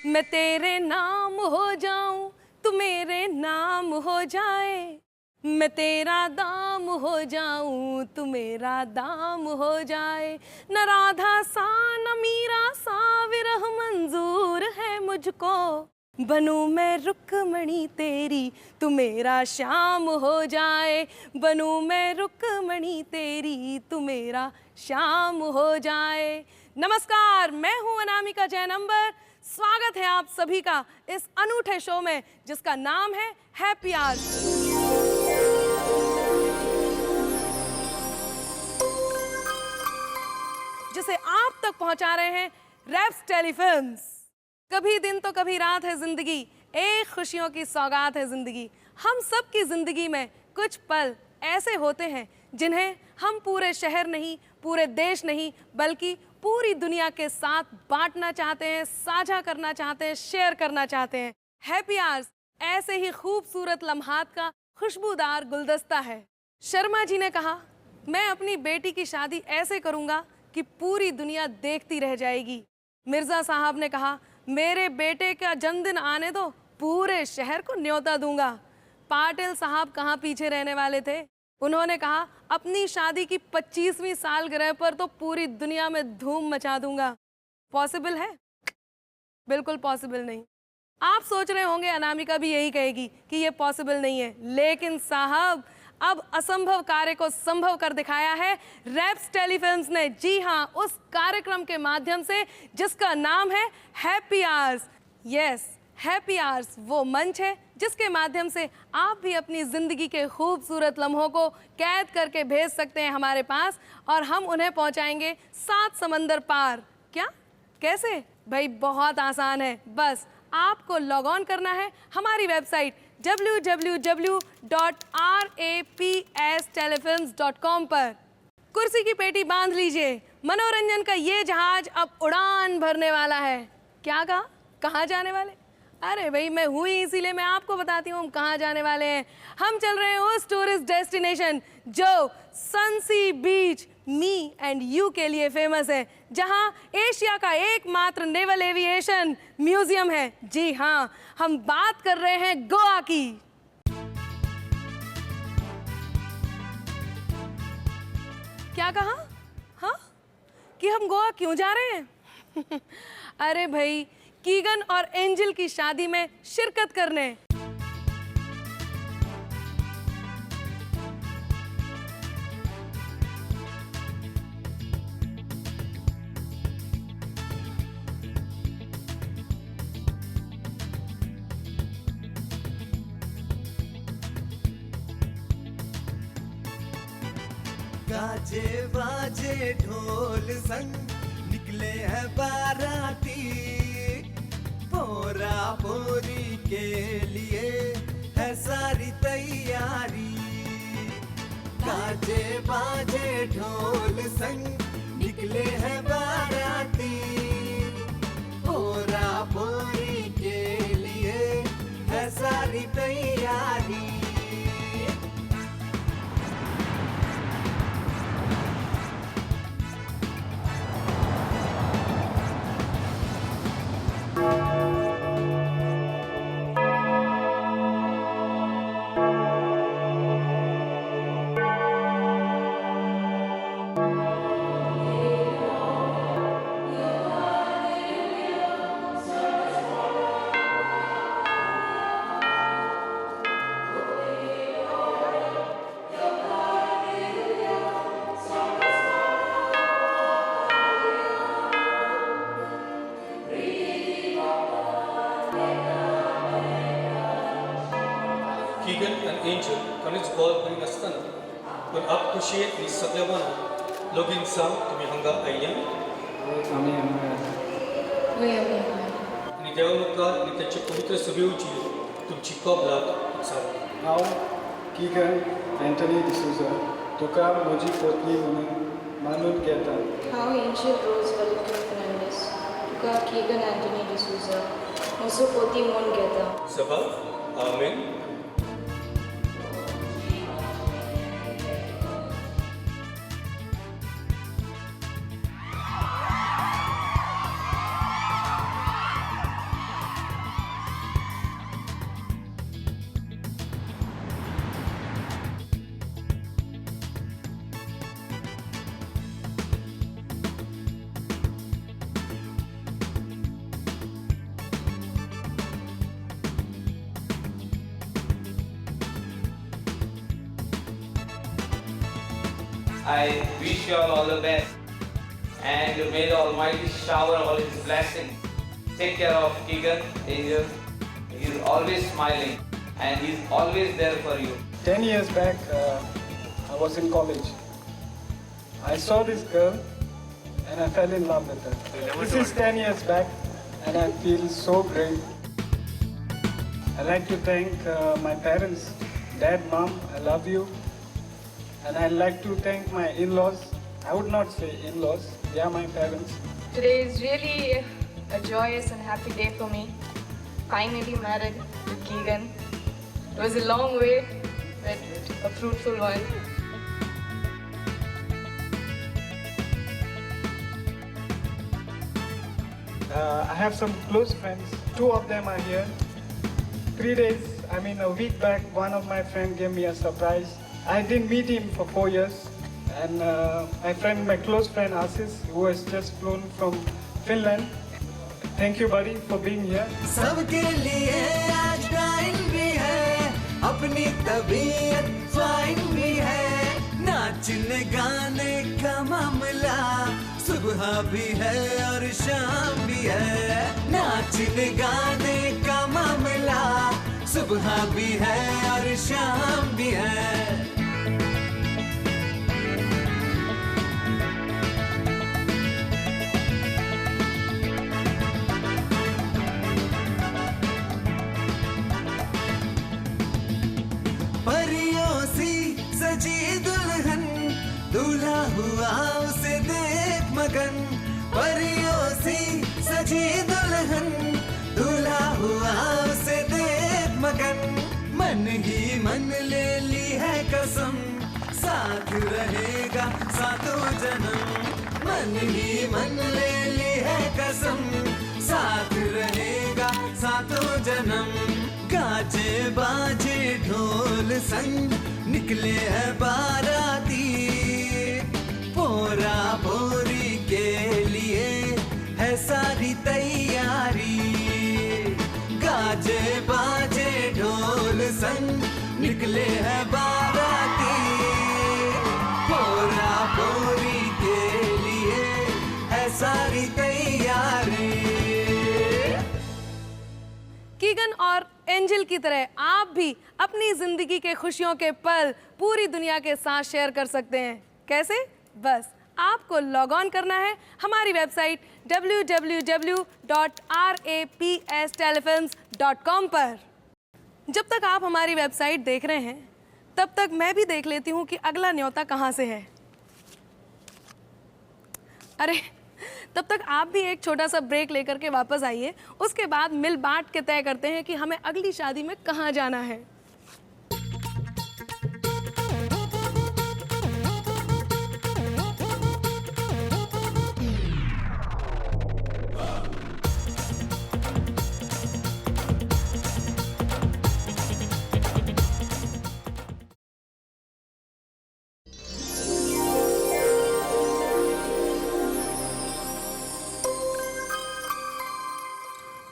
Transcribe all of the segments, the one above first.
मैं तेरे नाम हो जाऊं, तू मेरे नाम हो जाए। मैं तेरा दाम हो जाऊं, तू मेरा दाम हो जाए। न राधा सा न मीरा सा विरह मंजूर है मुझको। बनूं मैं रुक्मणी तेरी, तू मेरा श्याम हो जाए। बनूं मैं रुक्मणी तेरी, तू मेरा श्याम हो जाए। नमस्कार, मैं हूं अनामिका जैन अंबर। स्वागत है आप सभी का इस अनूठे शो में जिसका नाम है हैप्पी आवर्स। जिसे आप तक पहुंचा रहे हैं रैप्स टेलीफिल्म्स। कभी दिन तो कभी रात है जिंदगी, एक खुशियों की सौगात है जिंदगी। हम सब की जिंदगी में कुछ पल ऐसे होते हैं जिन्हें हम पूरे शहर नहीं, पूरे देश नहीं, बल्कि पूरी दुनिया के साथ बांटना चाहते हैं, साझा करना चाहते हैं, शेयर करना चाहते हैं। हैप्पी आवर्स ऐसे ही खूबसूरत लम्हात का खुशबूदार गुलदस्ता है। शर्मा जी ने कहा, मैं अपनी बेटी की शादी ऐसे करूंगा कि पूरी दुनिया देखती रह जाएगी। मिर्जा साहब ने कहा, मेरे बेटे का जन्मदिन आने दो, पूरे शहर को न्योता दूंगा। पाटिल साहब कहाँ पीछे रहने वाले थे। उन्होंने कहा, अपनी शादी की 25वीं सालगिरह पर तो पूरी दुनिया में धूम मचा दूंगा। पॉसिबल है? बिल्कुल पॉसिबल नहीं। आप सोच रहे होंगे अनामिका भी यही कहेगी कि ये पॉसिबल नहीं है, लेकिन साहब अब असंभव कार्य को संभव कर दिखाया है रैप्स टेलीफिल्म्स ने। जी हाँ, उस कार्यक्रम के माध्यम से जिसका नाम है happy hours. Yes, happy hours वो मंच है जिसके माध्यम से आप भी अपनी जिंदगी के खूबसूरत लम्हों को कैद करके भेज सकते हैं हमारे पास, और हम उन्हें पहुंचाएंगे 7 समंदर पार। क्या? कैसे? भाई बहुत आसान है। बस आपको लॉग ऑन करना है हमारी वेबसाइट www.rapstelefilms.com पर। कुर्सी की पेटी बांध लीजिए, मनोरंजन का ये जहाज अब उड़ान भरने वाला है। क्या कहा? कहाँ जाने वाले? अरे भाई मैं हूँ ही, इसीलिए मैं आपको बताती हूँ हम कहाँ जाने वाले हैं। हम चल रहे हैं उस टूरिस्ट डेस्टिनेशन जो सनसी बीच मी एंड यू के लिए फेमस है, जहां एशिया का एकमात्र नेवल एविएशन म्यूजियम है। जी हाँ, हम बात कर रहे हैं गोवा की। क्या कहा? हाँ, कि हम गोवा क्यों जा रहे हैं? अरे भाई, कीगन और एंजल की शादी में शिरकत करने। गाजे बाजे ढोल संग निकले हैं बाराती, पोरा पोरी के लिए है सारी तैयारी। गाजे बाजे ढोल संग निकले हैं बाराती, पोरा पोरी के लिए है सारी तैयारी। Keegan and Angel kaniz ball kani nastan kun ap kushe ni sadyawan login sam tumi hanga ayyan ni dewaluka ni tachi pavitra sabyuji tum chikobla sar हांव कीगन एंटनी डिसूजा तुका म्हजी पत्नी म्हणून मानून घेता। हांव एंजल रोज वेलकम फर्नांडीस तुका कीगन एंटनी डिसूजा म्हजो पती म्हूण घेता। sabha amen. I wish you all the best, and may the Almighty shower all His blessings. Take care of Keegan, Angel. He is always smiling, and he is always there for you. 10 years back, I was in college. I saw this girl and I fell in love with her. This is 10 years back and I feel so great. I'd like to thank my parents, Dad, Mom, I love you. And I'd like to thank my in-laws. I would not say in-laws, they are my parents. Today is really a joyous and happy day for me. Finally married to Keegan. It was a long wait, but a fruitful one. I have some close friends. 2 of them are here. 3 days, a week back, one of my friends gave me a surprise. I didn't meet him for 4 years. And my close friend Asis, who has just flown from Finland. Thank you, buddy, for being here. सबके लिए आज time भी है, अपनी तबीयत fine भी है, नाचने गाने का मामला सुबह भी है और शाम भी है, नाचने गाने का मामला सुबह भी है और शाम भी है. परियों सी सजी दुल्हन, दूल्हा हुआ उसे देख मगन. परियों सी सजी दुल्हन, दूल्हा हुआ उसे देख मगन. मन ही मन ले ली है कसम, साथ रहेगा सातों जन्म. मन ही मन ले ली है कसम, साथ रहेगा सातों जन्म. गाजे बाजे ढोल संग निकले हैं बाराती, पोरा पोरी के लिए है सारी तैयारी. गाजे बाजे ढोल संग निकले हैं बाराती, पोरा पोरी के लिए है सारी तैयारी. कीगन और एंजल की तरह आप भी अपनी जिंदगी के खुशियों के पल पूरी दुनिया के साथ शेयर कर सकते हैं. कैसे? बस आपको लॉग ऑन करना है हमारी वेबसाइट www.rapstelefilms.com पर. जब तक आप हमारी वेबसाइट देख रहे हैं तब तक मैं भी देख लेती हूँ कि अगला न्योता कहाँ से है. अरे तब तक आप भी एक छोटा सा ब्रेक लेकर के वापस आइए. उसके बाद मिल बांट के तय करते हैं कि हमें अगली शादी में कहाँ जाना है.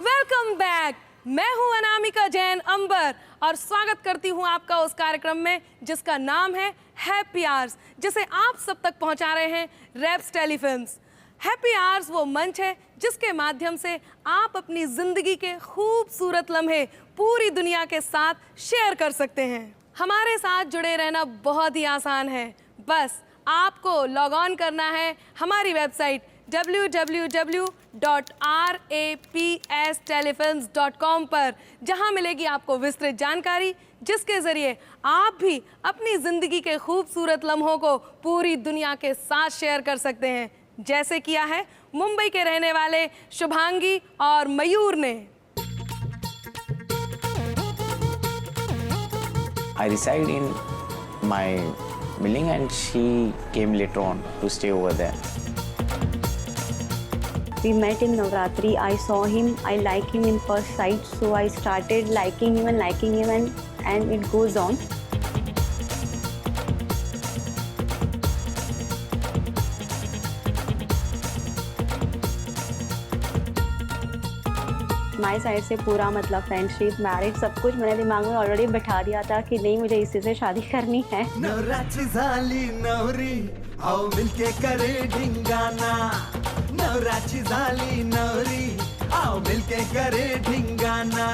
Welcome back. मैं हूं अनामिका जैन अंबर और स्वागत करती हूं आपका उस कार्यक्रम में जिसका नाम है हैप्पी आवर्स, जिसे आप सब तक पहुंचा रहे हैं रैप्स टेलीफिल्म्स. हैप्पी आवर्स वो मंच है जिसके माध्यम से आप अपनी जिंदगी के खूबसूरत लम्हे पूरी दुनिया के साथ शेयर कर सकते हैं. हमारे साथ जुड़े रहना बहुत ही आसान है. बस आपको लॉग ऑन करना है हमारी वेबसाइट www.rapstelefilms.com पर, जहां मिलेगी आपको विस्तृत जानकारी जिसके जरिए आप भी अपनी जिंदगी के खूबसूरत लम्हों को पूरी दुनिया के साथ शेयर कर सकते हैं, जैसे किया है मुंबई के रहने वाले शुभांगी और मयूर ने. I reside in my building and she came later on to stay over there. We met in Navratri. I saw him. I like him in first sight. So I started liking him and it goes on. My side से पूरा मतलब friendship marriage सब कुछ मैंने दिमाग में already बैठा दिया था कि नहीं मुझे इसी से शादी करनी है। नवराची झाली नवरी आओ मिलके करे ढिंगाना, नवराची झाली नवरी आओ मिलके करे ढिंगाना,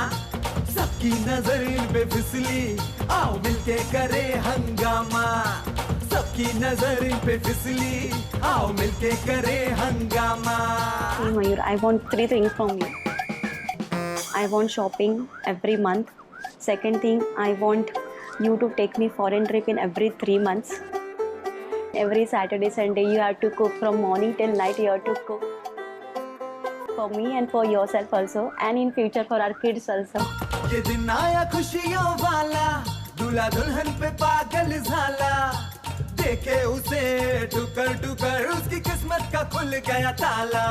सबकी नजर इन पे फिसली आओ मिलके करे हंगामा, सबकी नजर इन पे फिसली आओ मिलके करे हंगामा। Hey Mayur, I want 3 things from you. I want shopping every month. Second thing, I want you to take me foreign trip in every 3 months. Every Saturday, Sunday, you have to cook from morning till night. You have to cook for me and for yourself also, and in future for our kids also. ये दिन आया खुशियों वाला, दूल्हा दुल्हन पे पागल झाला, देखे उसे टुकर टुकर उसकी किस्मत का खुल गया ताला।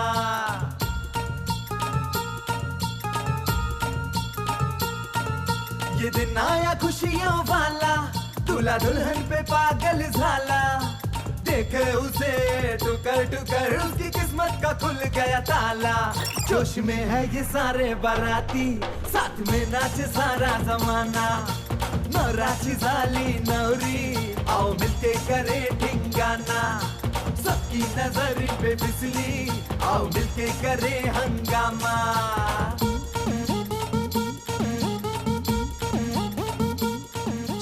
ये दिन आया खुशियों वाला, दूल्हा दुल्हन पे पागल झाला, देखे उसे टुकर टुकर उसकी किस्मत का खुल गया ताला। जोश में है ये सारे बाराती, साथ में नाचे सारा जमाना, नवराची झाली नवरी आओ मिलके करे ढिंगाना, सबकी नजर इन पे फिसली आओ मिलके करे हंगामा।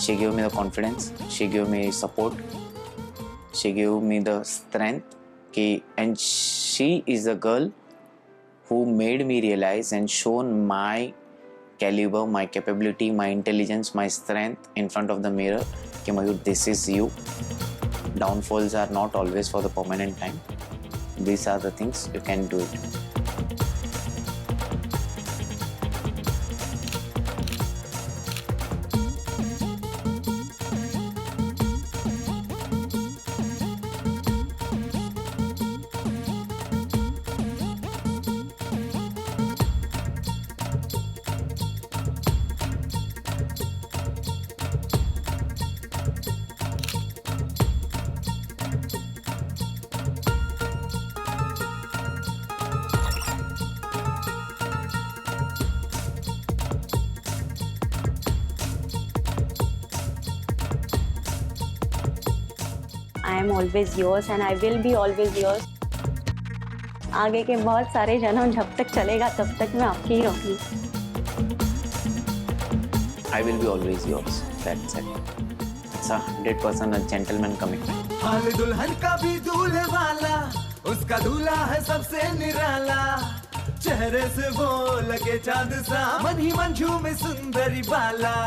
She gave me the confidence, she gave me support, she gave me the strength, and she is the girl who made me realize and shown my caliber, my capability, my intelligence, my strength in front of the mirror. कि Mayur, this is you. Downfalls are not always for the permanent time. These are the things you can do it. I am always yours and I will be always yours. आगे के बहुत सारे जन्म जब तक चलेगा तब तक मैं आपकी ही रहूँगी। I will be always yours. That's it. It's 100% a gentleman commitment. हाल दुल्हन का भी दूल्हे वाला, उसका दूल्हा है सबसे निराला, चेहरे से वो लगे चांद सा, मन ही मन झूमे सुंदरी बाला।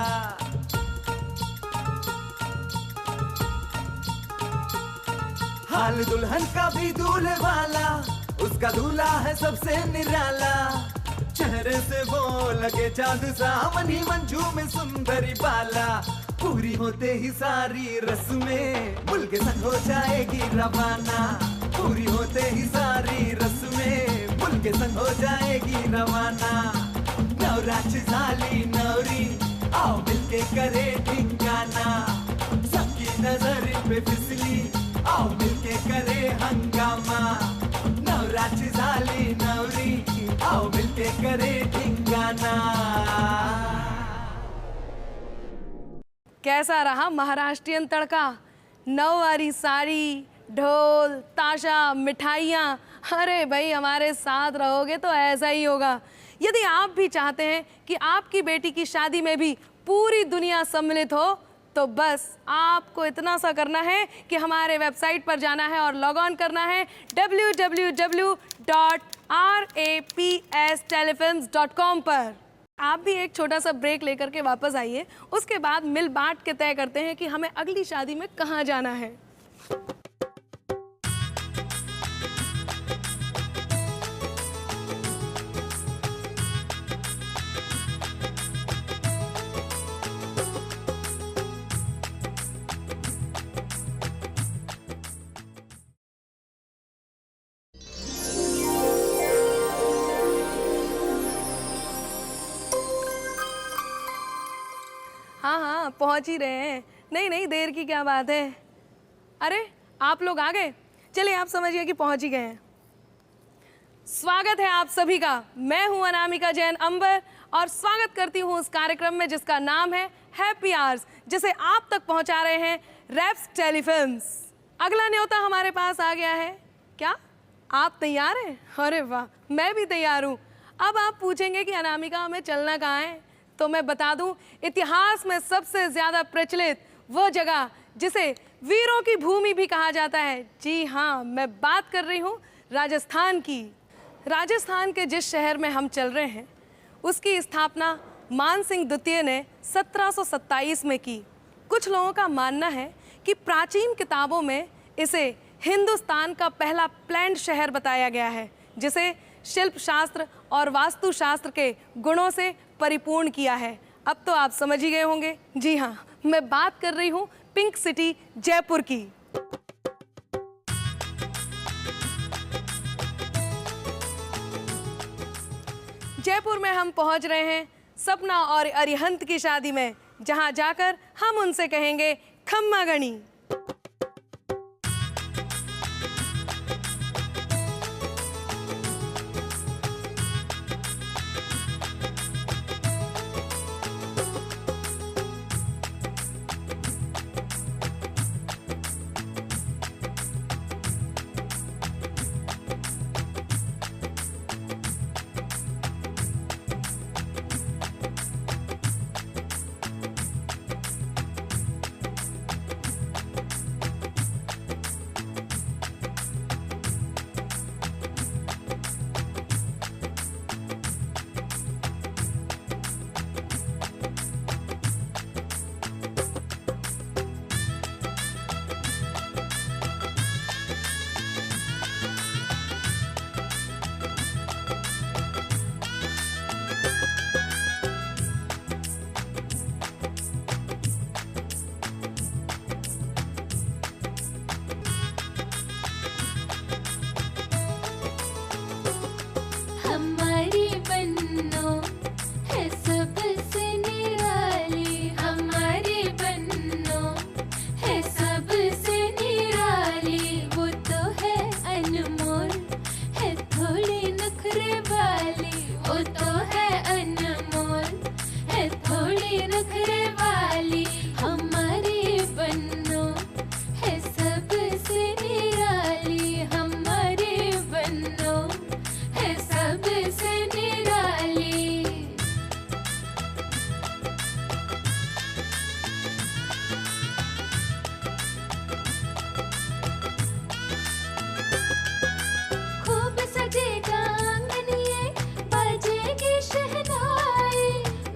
हाल दुल्हन का भी दूल्हे वाला, उसका दूल्हा है सबसे निराला, चेहरे से वो लगे चांद सा, मन ही मन झूमे सुंदरी बाला। पूरी होते ही सारी रस्में मुल्क संग हो जाएगी रवाना, पूरी होते ही सारी रस्में मुल्क संग हो जाएगी रवाना। नवराची झाली नवरी आओ मिलके करे ढिंगाना, सबकी नजर इन पे फिसली आओ मिलके करे हंगामा। नवराची झाली नवरी आओ मिलके करे ढिंगाना। कैसा रहा महाराष्ट्रियन तड़का? नौवारी साड़ी, ढोल, ताशा, मिठाइयाँ। अरे भाई हमारे साथ रहोगे तो ऐसा ही होगा। यदि आप भी चाहते हैं कि आपकी बेटी की शादी में भी पूरी दुनिया सम्मिलित हो तो बस आपको इतना सा करना है कि हमारे वेबसाइट पर जाना है और लॉग ऑन करना है www.rapstelefilms.com पर। आप भी एक छोटा सा ब्रेक लेकर के वापस आइए, उसके बाद मिल बांट के तय करते हैं कि हमें अगली शादी में कहाँ जाना है। हाँ हाँ पहुँच ही रहे हैं। नहीं नहीं देर की क्या बात है। अरे आप लोग आ गए, चलिए आप समझिए कि पहुँच ही गए हैं। स्वागत है आप सभी का। मैं हूं अनामिका जैन अंबर और स्वागत करती हूं उस कार्यक्रम में जिसका नाम है हैप्पी आवर्स, जिसे आप तक पहुंचा रहे हैं रैप्स टेलीफिल्म्स। अगला न्योता हमारे पास आ गया है। क्या आप तैयार हैं? अरे वाह, मैं भी तैयार हूँ। अब आप पूछेंगे कि अनामिका हमें चलना कहाँ है, तो मैं बता दूं, इतिहास में सबसे ज़्यादा प्रचलित वो जगह जिसे वीरों की भूमि भी कहा जाता है। जी हाँ, मैं बात कर रही हूँ राजस्थान की। राजस्थान के जिस शहर में हम चल रहे हैं उसकी स्थापना मान सिंह द्वितीय ने 1727 में की। कुछ लोगों का मानना है कि प्राचीन किताबों में इसे हिंदुस्तान का पहला प्लैन्ड शहर बताया गया है, जिसे शिल्प शास्त्र और वास्तु शास्त्र के गुणों से परिपूर्ण किया है। अब तो आप समझ ही गए होंगे। जी हाँ, मैं बात कर रही हूँ पिंक सिटी जयपुर की। जयपुर में हम पहुंच रहे हैं सपना और अरिहंत की शादी में, जहां जाकर हम उनसे कहेंगे खम्मा गणी। हमारी बन्नो है सबसे निराली, हमारी बन्नो है सबसे निराली। वो तो है अनमोल, है थोड़ी नखरे वाली। वो तो है अनमोल, है थोड़ी नखरे वाली। हमारी बन्नो है सबसे निराली, हमारी बन्नो है सबसे निराली। खूब सजेगा आंगन ये, बाजेगी शहनाई।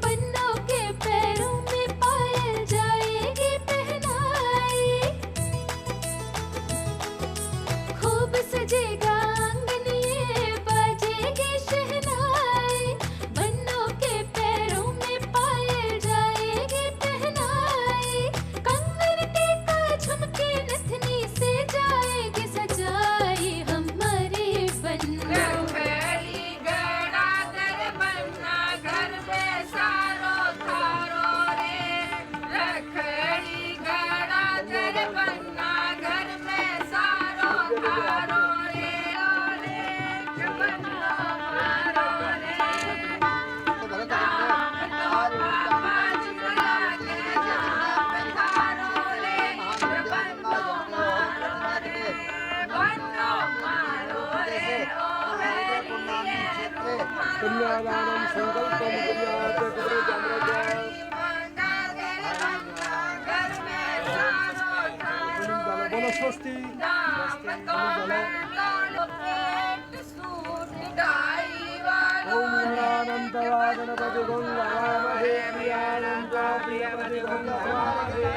बन्नों के पैरों में पायल जाएगी पहनाई। खूब सजेगा आंगन ये, बाजेगी शहनाई। बन्नों के पैरों में पायल जाएगी पहनाई। कंगन टीका झुमके नथनी से जाएगी सजाई। हमारी बन्नो कन्यादानं संकल्पं कुर्यात् पुत्रे जन्मजा। बोलो स्वस्ति। ओम गणानंतवा गणपति गंगामहे प्रियानंद प्रियपति गंगामहे।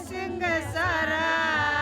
सिंह सरा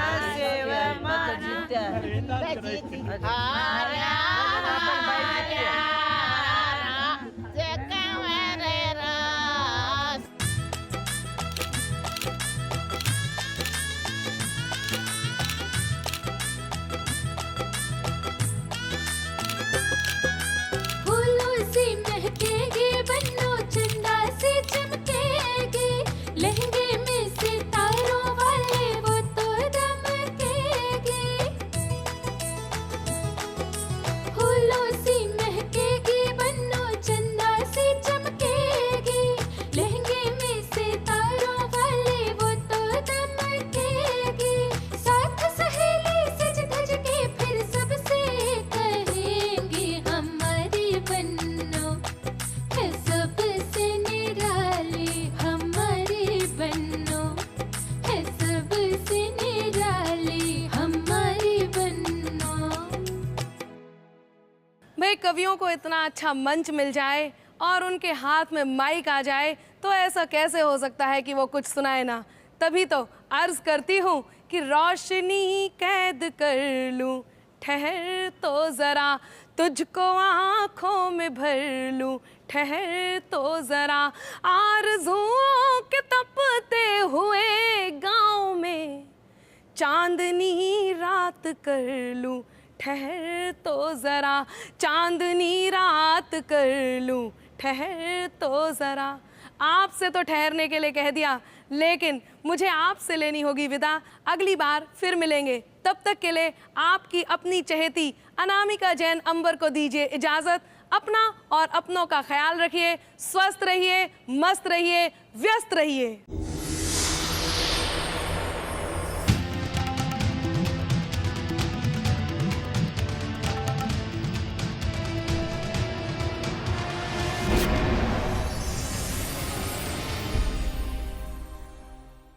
कवियों को इतना अच्छा मंच मिल जाए और उनके हाथ में माइक आ जाए तो ऐसा कैसे हो सकता है कि वो कुछ सुनाए ना। तभी तो अर्ज करती हूँ कि रोशनी कैद कर लूँ, ठहर तो ज़रा, तुझको आँखों में भर लूँ, ठहर तो ज़रा, आरज़ुओं के तपते हुए गाँव में चांदनी रात कर लूँ, ठहर तो ज़रा, चांदनी रात कर लूँ, ठहर तो ज़रा। आपसे तो ठहरने के लिए कह दिया, लेकिन मुझे आपसे लेनी होगी विदा। अगली बार फिर मिलेंगे, तब तक के लिए आपकी अपनी चहेती अनामिका जैन अंबर को दीजिए इजाज़त। अपना और अपनों का ख्याल रखिए, स्वस्थ रहिए, मस्त रहिए, व्यस्त रहिए।